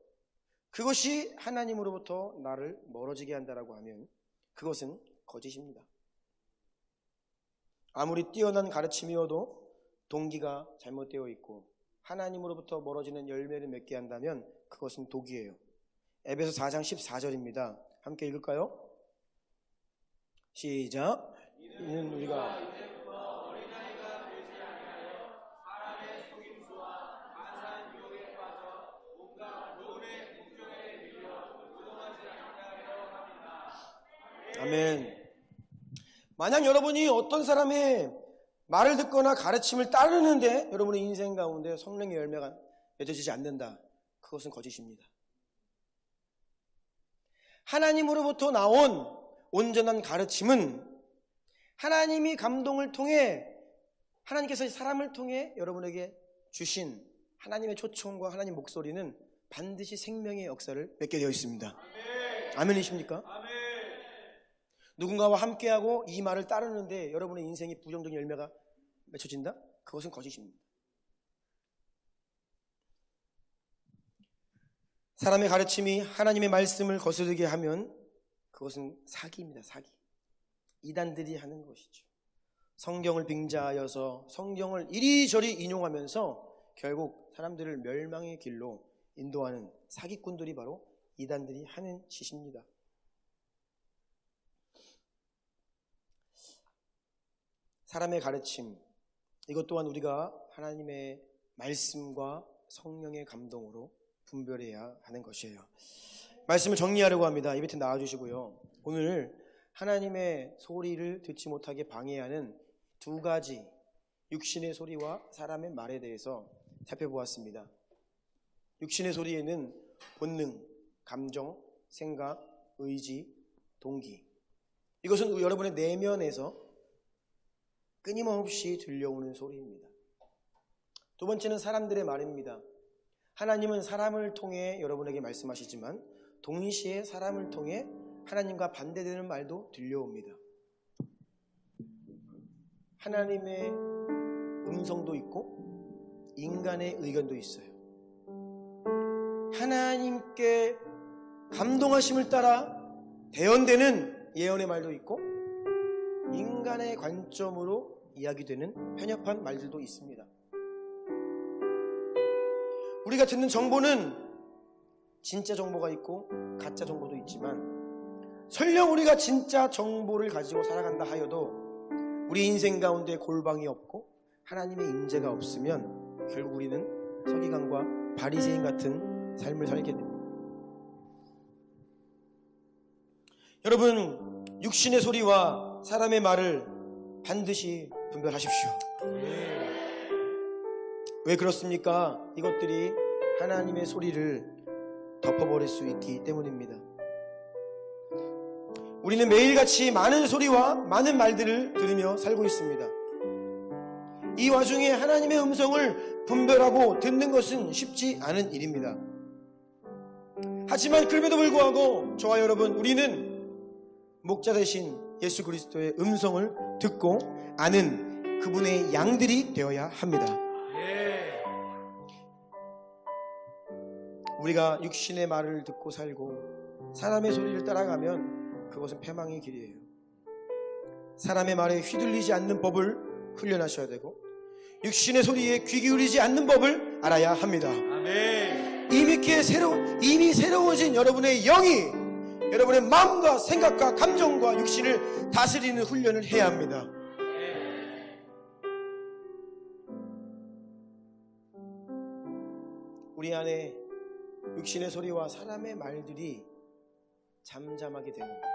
그것이 하나님으로부터 나를 멀어지게 한다라고 하면 그것은 거짓입니다. 아무리 뛰어난 가르침이어도 동기가 잘못되어 있고 하나님으로부터 멀어지는 열매를 맺게 한다면 그것은 독이에요. 에베소 4장 14절입니다. 함께 읽을까요? 시작. 이는 우리가 아멘. 만약 여러분이 어떤 사람의 말을 듣거나 가르침을 따르는데 여러분의 인생 가운데 성령의 열매가 맺어지지 않는다. 그것은 거짓입니다. 하나님으로부터 나온 온전한 가르침은 하나님이 감동을 통해 하나님께서 사람을 통해 여러분에게 주신 하나님의 초청과 하나님 목소리는 반드시 생명의 역사를 맺게 되어 있습니다. 아멘이십니까? 누군가와 함께하고 이 말을 따르는데 여러분의 인생이 부정적인 열매가 맺혀진다? 그것은 거짓입니다. 사람의 가르침이 하나님의 말씀을 거스르게 하면 그것은 사기입니다. 사기. 이단들이 하는 것이죠. 성경을 빙자하여서 성경을 이리저리 인용하면서 결국 사람들을 멸망의 길로 인도하는 사기꾼들이 바로 이단들이 하는 짓입니다. 사람의 가르침, 이것 또한 우리가 하나님의 말씀과 성령의 감동으로 분별해야 하는 것이에요. 말씀을 정리하려고 합니다. 이 밑에 나와주시고요. 오늘 하나님의 소리를 듣지 못하게 방해하는 두 가지 육신의 소리와 사람의 말에 대해서 살펴보았습니다. 육신의 소리에는 본능, 감정, 생각, 의지, 동기, 이것은 여러분의 내면에서 끊임없이 들려오는 소리입니다. 두 번째는 사람들의 말입니다. 하나님은 사람을 통해 여러분에게 말씀하시지만 동시에 사람을 통해 하나님과 반대되는 말도 들려옵니다. 하나님의 음성도 있고 인간의 의견도 있어요. 하나님께 감동하심을 따라 대언되는 예언의 말도 있고 인간의 관점으로 이야기되는 편협한 말들도 있습니다. 우리가 듣는 정보는 진짜 정보가 있고 가짜 정보도 있지만 설령 우리가 진짜 정보를 가지고 살아간다 하여도 우리 인생 가운데 골방이 없고 하나님의 임재가 없으면 결국 우리는 서기관과 바리새인 같은 삶을 살게 됩니다. 여러분, 육신의 소리와 사람의 말을 반드시 분별하십시오. 왜 그렇습니까? 이것들이 하나님의 소리를 덮어버릴 수 있기 때문입니다. 우리는 매일같이 많은 소리와 많은 말들을 들으며 살고 있습니다. 이 와중에 하나님의 음성을 분별하고 듣는 것은 쉽지 않은 일입니다. 하지만 그럼에도 불구하고 저와 여러분, 우리는 목자 되신 예수 그리스도의 음성을 듣고 아는 그분의 양들이 되어야 합니다. 우리가 육신의 말을 듣고 살고 사람의 소리를 따라가면 그것은 패망의 길이에요. 사람의 말에 휘둘리지 않는 법을 훈련하셔야 되고 육신의 소리에 귀 기울이지 않는 법을 알아야 합니다. 아멘. 이미 새로워진 여러분의 영이 여러분의 마음과 생각과 감정과 육신을 다스리는 훈련을 해야 합니다. 우리 안에 육신의 소리와 사람의 말들이 잠잠하게 되는 거예요.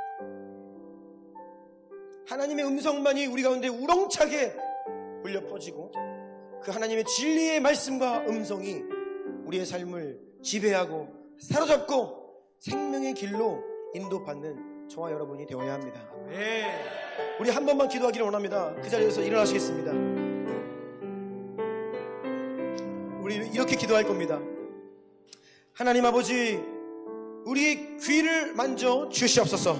하나님의 음성만이 우리 가운데 우렁차게 울려 퍼지고 그 하나님의 진리의 말씀과 음성이 우리의 삶을 지배하고 사로잡고 생명의 길로 인도받는 저와 여러분이 되어야 합니다. 우리 한 번만 기도하기를 원합니다. 그 자리에서 일어나시겠습니다. 우리 이렇게 기도할 겁니다. 하나님 아버지, 우리의 귀를 만져 주시옵소서.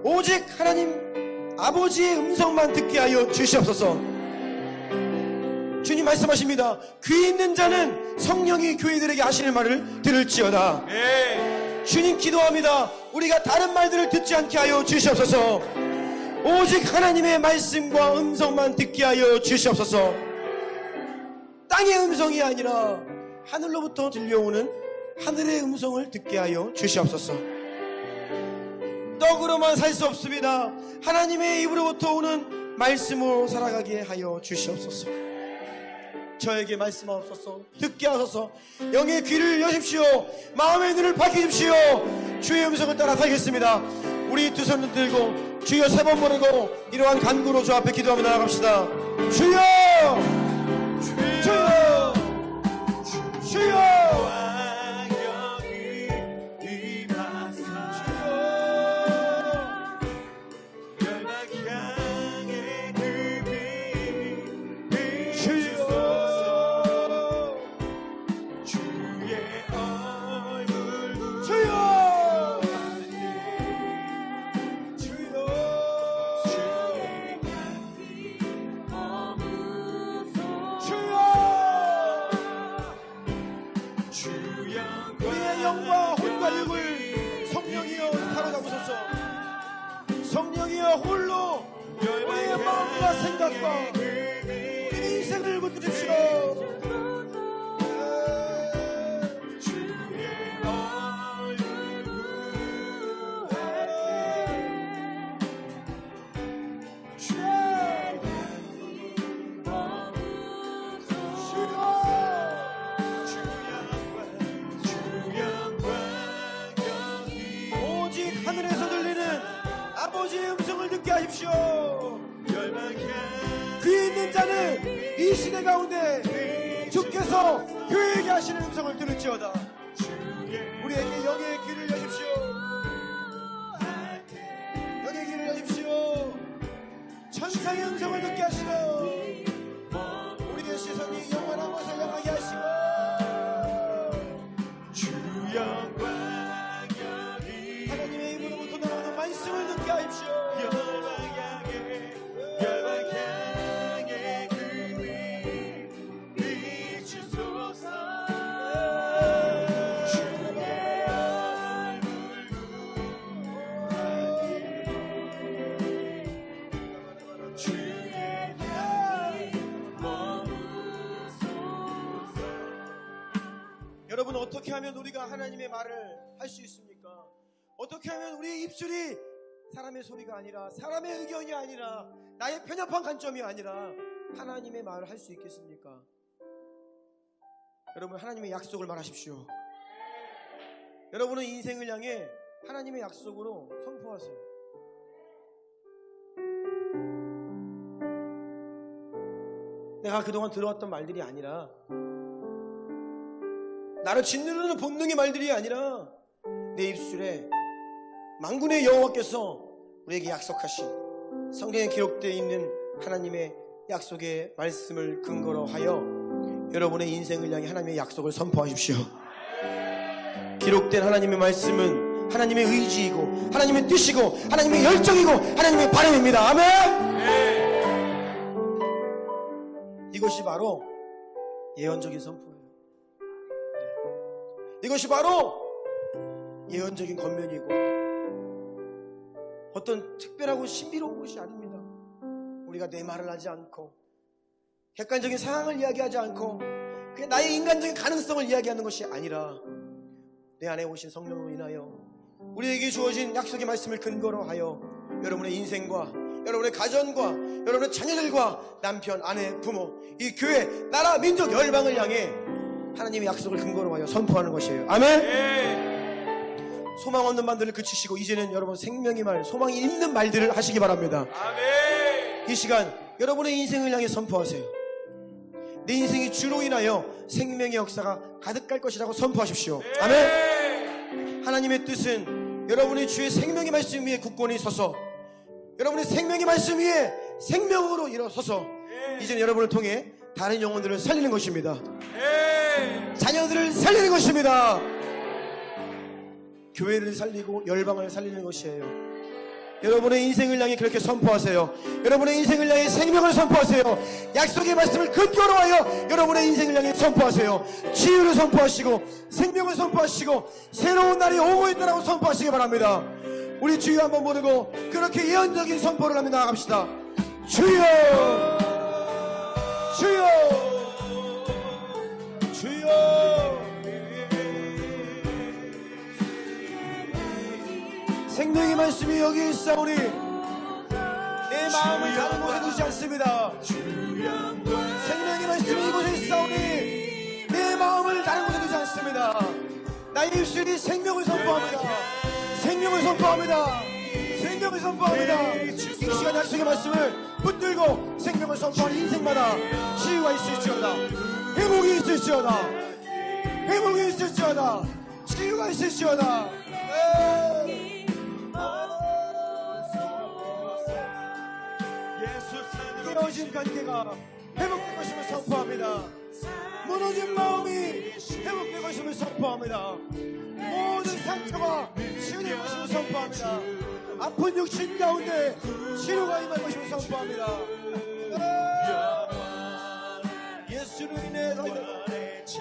오직 하나님 아버지의 음성만 듣게 하여 주시옵소서. 주님 말씀하십니다. 귀 있는 자는 성령이 교회들에게 하시는 말을 들을지어다. 주님 기도합니다. 우리가 다른 말들을 듣지 않게 하여 주시옵소서. 오직 하나님의 말씀과 음성만 듣게 하여 주시옵소서. 땅의 음성이 아니라 하늘로부터 들려오는 하늘의 음성을 듣게 하여 주시옵소서. 떡으로만 살 수 없습니다. 하나님의 입으로부터 오는 말씀으로 살아가게 하여 주시옵소서. 저에게 말씀하옵소서. 듣게 하소서. 영의 귀를 여십시오. 마음의 눈을 밝히십시오. 주의 음성을 따라 살겠습니다. 우리 두 손을 들고 주여 세 번 부르고 이러한 간구로 주 앞에 기도하며 나아갑시다. 주여! 주여! 주여! 성령이여 홀로 우리의 마음과 생각과 우리의 인생을 붙드십시오. 오직 하늘에서 들리는 아버지의 음성을 듣게 하십시오. 귀 있는 자는 이 시대 가운데 주께서 교회에게 하시는 음성을 들을지어다. 우리에게 영의 귀를 여십시오. 영의 귀를 여십시오. 천사 성령의 음성을 듣게 하시고 우리의 시선이 영원한 곳을 향하게 하시고 주 영광 여기 하나님의 입으로부터 나오는 말씀을 듣게 하십시오. 여러분, 어떻게 하면 우리가 하나님의 말을 할 수 있습니까? 어떻게 하면 우리의 입술이 사람의 소리가 아니라 사람의 의견이 아니라 나의 편협한 관점이 아니라 하나님의 말을 할 수 있겠습니까? 여러분, 하나님의 약속을 말하십시오. 여러분은 인생을 향해 하나님의 약속으로 선포하세요. 내가 그동안 들어왔던 말들이 아니라 나를 짓누르는 본능의 말들이 아니라 내 입술에 만군의 여호와께서 우리에게 약속하신 성경에 기록되어 있는 하나님의 약속의 말씀을 근거로 하여 여러분의 인생을 향해 하나님의 약속을 선포하십시오. 기록된 하나님의 말씀은 하나님의 의지이고 하나님의 뜻이고 하나님의 열정이고 하나님의 바람입니다. 아멘. 이것이 바로 예언적인 선포예요. 이것이 바로 예언적인 권면이고 어떤 특별하고 신비로운 것이 아닙니다. 우리가 내 말을 하지 않고 객관적인 상황을 이야기하지 않고 그냥 나의 인간적인 가능성을 이야기하는 것이 아니라 내 안에 오신 성령으로 인하여 우리에게 주어진 약속의 말씀을 근거로 하여 여러분의 인생과 여러분의 가정과 여러분의 자녀들과 남편, 아내, 부모, 이 교회, 나라, 민족, 열방을 향해 하나님의 약속을 근거로 하여 선포하는 것이에요. 아멘. 소망 없는 말들을 그치시고 이제는 여러분 생명의 말, 소망이 있는 말들을 하시기 바랍니다. 아멘. 이 시간 여러분의 인생을 향해 선포하세요. 내 인생이 주로 인하여 생명의 역사가 가득할 것이라고 선포하십시오. 아멘. 하나님의 뜻은 여러분의 주의 생명의 말씀 위에 굳건히 서서 여러분의 생명의 말씀 위에 생명으로 일어서서 이제는 여러분을 통해 다른 영혼들을 살리는 것입니다. 자녀들을 살리는 것입니다. 교회를 살리고 열방을 살리는 것이에요. 여러분의 인생을 향해 그렇게 선포하세요. 여러분의 인생을 향해 생명을 선포하세요. 약속의 말씀을 근거로 하여 여러분의 인생을 향해 선포하세요. 치유를 선포하시고 생명을 선포하시고 새로운 날이 오고 있다라고 선포하시기 바랍니다. 우리 주여 한번 부르고 그렇게 예언적인 선포를 하며 나아갑시다. 주여 주여 주여. 생명의 말씀이 여기 있사오니 내 마음을 다른 곳에 두지 않습니다. 생명의 말씀이 이곳에 있사오니 내 마음을 다른 곳에 두지 않습니다. 나의 입술이 생명을 선포합니다. 생명을 선포합니다. 생명을 선포합니다. 이 시간 약속의 말씀을 붙들고 생명을 선포하는 인생마다 치유가 있을지어다. 회복이 있을지어다. 회복이 있을지어다. 치유가 있을지어다. 깨어진 관계가 회복될 것임을 선포합니다. 무너진 마음이 회복될 것임을 선포합니다. 모든 상처가 치유될 것임을 선포합니다. 아픈 육신 가운데 치료가 임할 것임을 선포합니다. 예수로 인해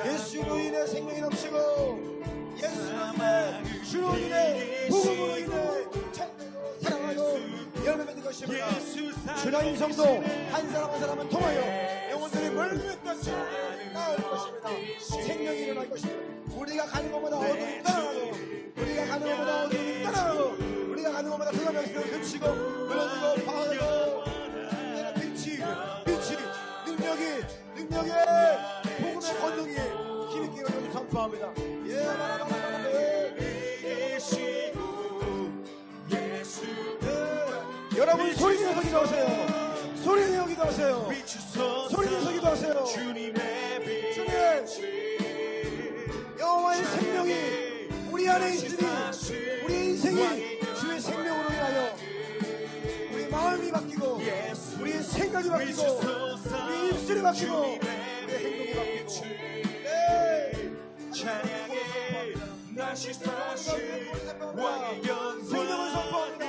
예수로 인해 생명이 넘치고 예수로 인해 주로 인해 복음으로 인해 참되고 사랑하여 열매 맺는 것입니다. 주의 임성도 한 사람 한 사람은 통하여 영혼들이 멀리 떠지 나을 것입니다. 생명이 일어날 것입니다. 우리가 가는 것마다 어둠이 떠나가고 우리가 가는 것마다 어둠이 떠나가고 우리가 가는 것마다 그가 명령을 그치고 무너지고 파하고 빛이 능력의 복음의 권능이 힘있게 여러분 선포합니다. 여러분 소리 내서 기도하세요. 소리 내어 기도하세요. 소리 내서 기도하세요. 주님 여호와의 생명이 우리 안에 있으니 우리 인생이 주의 생명으로 인하여 우리 마음이 바뀌고 우리의 생각이 바뀌고 우리 입술이 바뀌고 우리 행동이 바뀌고 찬양해 다시 사신 왕의 생명을 선포합니다.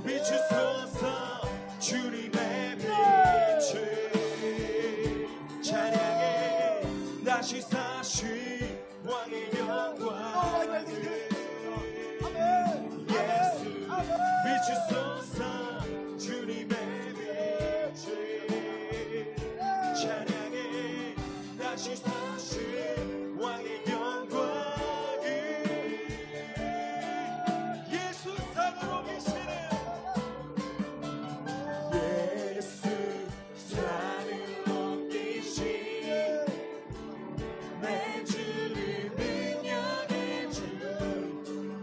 비추소서 주님의 빛을 찬양해 다시 사신 왕의 영광을 예수 비추소서 주님의 빛을 찬양해 다시 사신 왕의 영광을 예수 산으로 계시는 예수 산으로 계시는 내 주를 능력의 주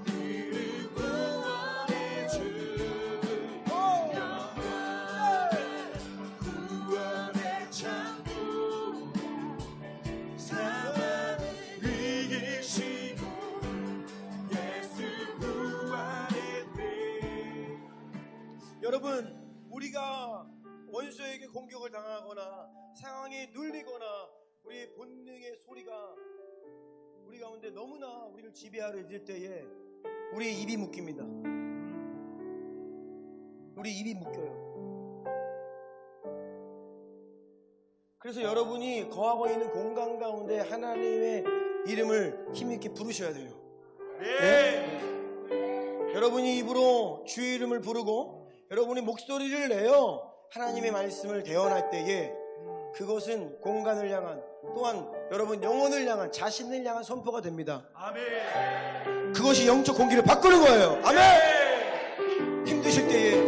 그를 구원의 주 영광 구원의 창구 사망을 이기시고 예수 구원했네. 여러분, 우리가 원수에게 공격을 당하거나 상황에 눌리거나 우리의 본능의 소리가 우리 가운데 너무나 우리를 지배하려 들 때에 우리의 입이 묶입니다. 우리 입이 묶여요. 그래서 여러분이 거하고 있는 공간 가운데 하나님의 이름을 힘있게 부르셔야 돼요. 네? 여러분이 입으로 주의 이름을 부르고 여러분이 목소리를 내어 하나님의 말씀을 대언할 때에 그것은 공간을 향한 또한 여러분 영혼을 향한 자신을 향한 선포가 됩니다. 아멘. 그것이 영적 공기를 바꾸는 거예요. 아멘. 힘드실 때에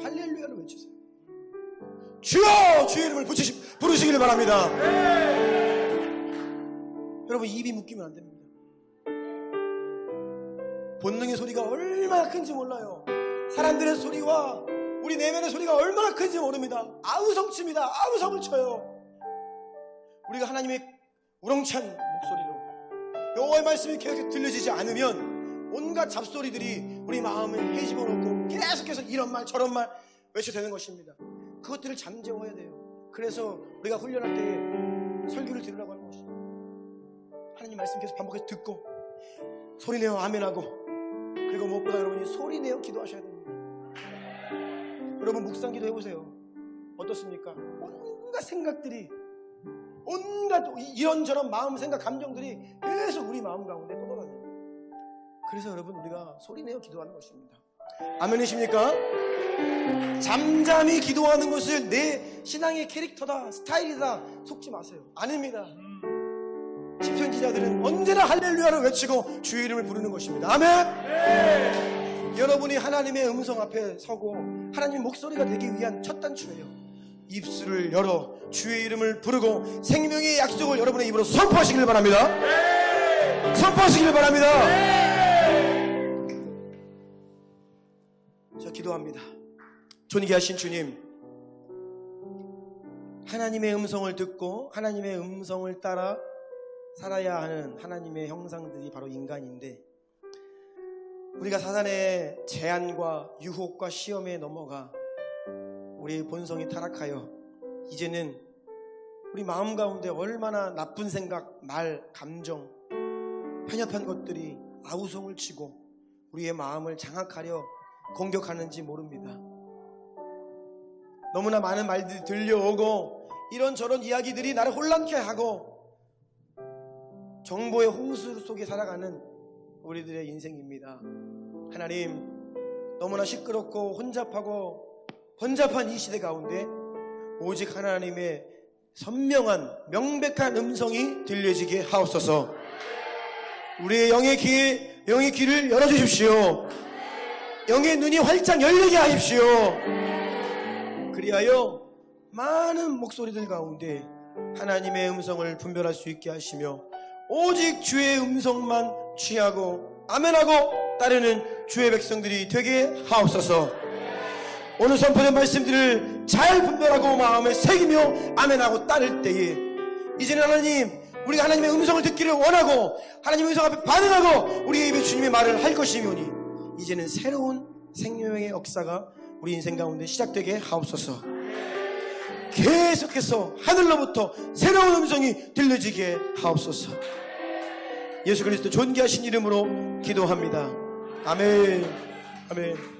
할렐루야를 외치세요. 주여 주의 이름을 부르시기를 바랍니다. 여러분 입이 묶이면 안 됩니다. 본능의 소리가 얼마나 큰지 몰라요. 사람들의 소리와 우리 내면의 소리가 얼마나 큰지 모릅니다. 아우성칩니다. 아우성을 쳐요. 우리가 하나님의 우렁찬 목소리로 여호와의 말씀이 계속 들려지지 않으면 온갖 잡소리들이 우리 마음을 헤집어 놓고 계속해서 이런 말 저런 말 외쳐야 되는 것입니다. 그것들을 잠재워야 돼요. 그래서 우리가 훈련할 때 설교를 들으라고 하는 것입니다. 하나님 말씀 계속 반복해서 듣고 소리내어 아멘하고 그리고 무엇보다 여러분이 소리내어 기도하셔야 됩니다. 여러분 묵상기도 해보세요. 어떻습니까? 온갖 생각들이 온갖 이런저런 마음 생각 감정들이 계속 우리 마음 가운데 떠돌아다녀요. 그래서 여러분 우리가 소리내어 기도하는 것입니다. 아멘이십니까? 잠잠히 기도하는 것을 내 신앙의 캐릭터다 스타일이다 속지 마세요. 아닙니다. 시편지자들은 언제나 할렐루야를 외치고 주의 이름을 부르는 것입니다. 아멘. 여러분이 하나님의 음성 앞에 서고 하나님의 목소리가 되기 위한 첫 단추예요. 입술을 열어 주의 이름을 부르고 생명의 약속을 여러분의 입으로 선포하시길 바랍니다. 선포하시길 바랍니다. 저 기도합니다. 존귀하신 주님, 하나님의 음성을 듣고 하나님의 음성을 따라 살아야 하는 하나님의 형상들이 바로 인간인데 우리가 사단의 제한과 유혹과 시험에 넘어가 우리의 본성이 타락하여 이제는 우리 마음 가운데 얼마나 나쁜 생각, 말, 감정, 편협한 것들이 아우성을 치고 우리의 마음을 장악하려 공격하는지 모릅니다. 너무나 많은 말들이 들려오고 이런저런 이야기들이 나를 혼란케 하고 정보의 홍수 속에 살아가는 우리들의 인생입니다. 하나님, 너무나 시끄럽고 혼잡하고 번잡한 이 시대 가운데 오직 하나님의 선명한 명백한 음성이 들려지게 하옵소서. 우리의 영의 귀를 열어주십시오. 영의 눈이 활짝 열리게 하십시오. 그리하여 많은 목소리들 가운데 하나님의 음성을 분별할 수 있게 하시며 오직 주의 음성만 취하고 아멘하고 따르는 주의 백성들이 되게 하옵소서. 오늘 선포된 말씀들을 잘 분별하고 마음에 새기며 아멘하고 따를 때에 이제는 하나님, 우리가 하나님의 음성을 듣기를 원하고 하나님의 음성 앞에 반응하고 우리의 입에 주님의 말을 할 것이오니 이제는 새로운 생명의 역사가 우리 인생 가운데 시작되게 하옵소서. 계속해서 하늘로부터 새로운 음성이 들려지게 하옵소서. 예수 그리스도 존귀하신 이름으로 기도합니다. 아멘. 아멘.